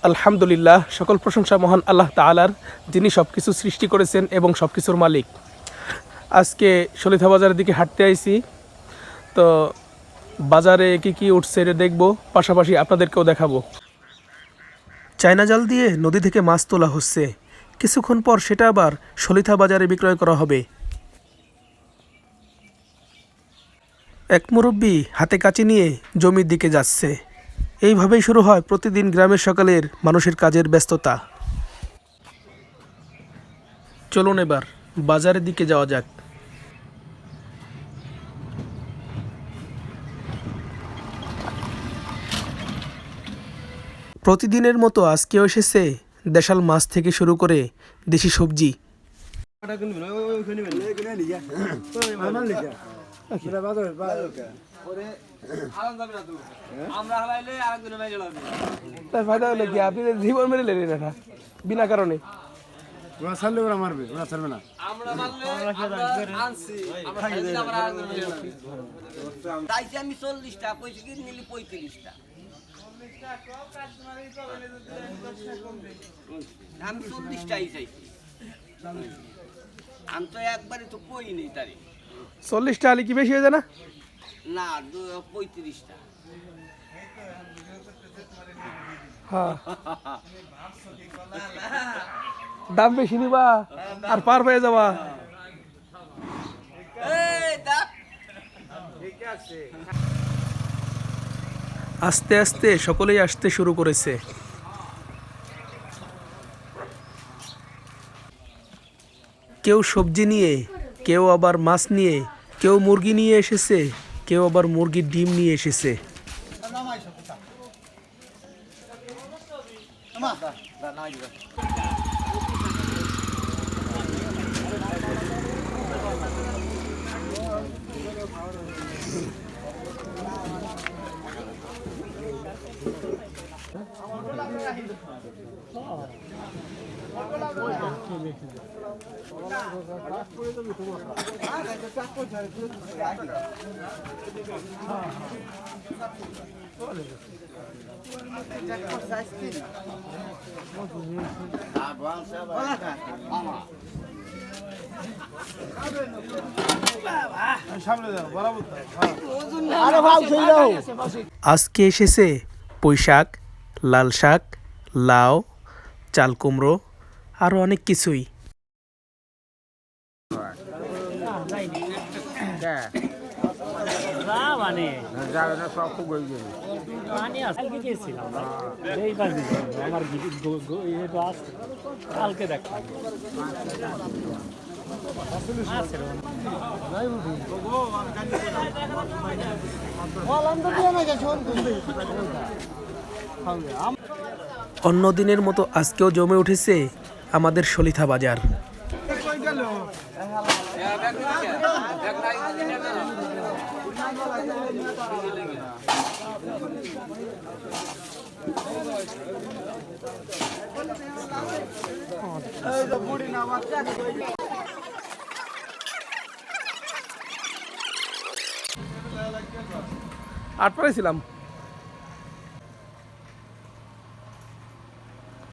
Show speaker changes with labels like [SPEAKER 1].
[SPEAKER 1] আলহামদুলিল্লাহ, সকল প্রশংসা মহান আল্লাহ তাআলার, যিনি সব কিছু সৃষ্টি করেছেন এবং সব কিছুর মালিক। আজকে সলিথা বাজারের দিকে হাঁটতে আইছি। তো বাজারে কি কি উঠছে এটা দেখবো, পাশাপাশি আপনাদেরকেও দেখাবো। চায়না জাল দিয়ে নদী থেকে মাছ তোলা হচ্ছে, কিছুক্ষণ পর সেটা আবার সলিথা বাজারে বিক্রয় করা হবে। এক মুরব্বি হাতে কাঁচি নিয়ে জমির দিকে যাচ্ছে। এইভাবেই শুরু হয় প্রতিদিন গ্রামের সকালের মানুষের কাজের ব্যস্ততা। চলুন এবার বাজারের দিকে যাওয়া যাক। প্রতিদিনের মতো আজকেও এসেছে দেশাল মাছ থেকে শুরু করে দেশি সবজি। জীবন মেরে লেন না বিনা কারণে।
[SPEAKER 2] আমি 40টা কইছি কি নিলি 35টা। আমি 40টাই চাইছি। আমি তো একবারই তো কই নেই তারে।
[SPEAKER 1] 40টা আলি কি বেশি হয়ে যায় না?
[SPEAKER 2] না 35টা।
[SPEAKER 1] হ্যাঁ, দাম বেশি নিবা আর পার হয়ে যাবা। আস্তে আস্তে সকলেই আসতে শুরু করেছে। কেউ সবজি নিয়ে, কেউ আবার মাছ নিয়ে, কেউ মুরগি নিয়ে এসেছে, কেউ আবার মুরগির ডিম নিয়ে এসেছে। আজকে এসেছে পুঁই শাক, লাল শাক, লাউ, চাল কুমড়ো, আরো অনেক কিছুই। অন্য দিনের মতো আজকেও জমে উঠেছে আমাদের সলিথা বাজার। আট পাড়াইছিলাম।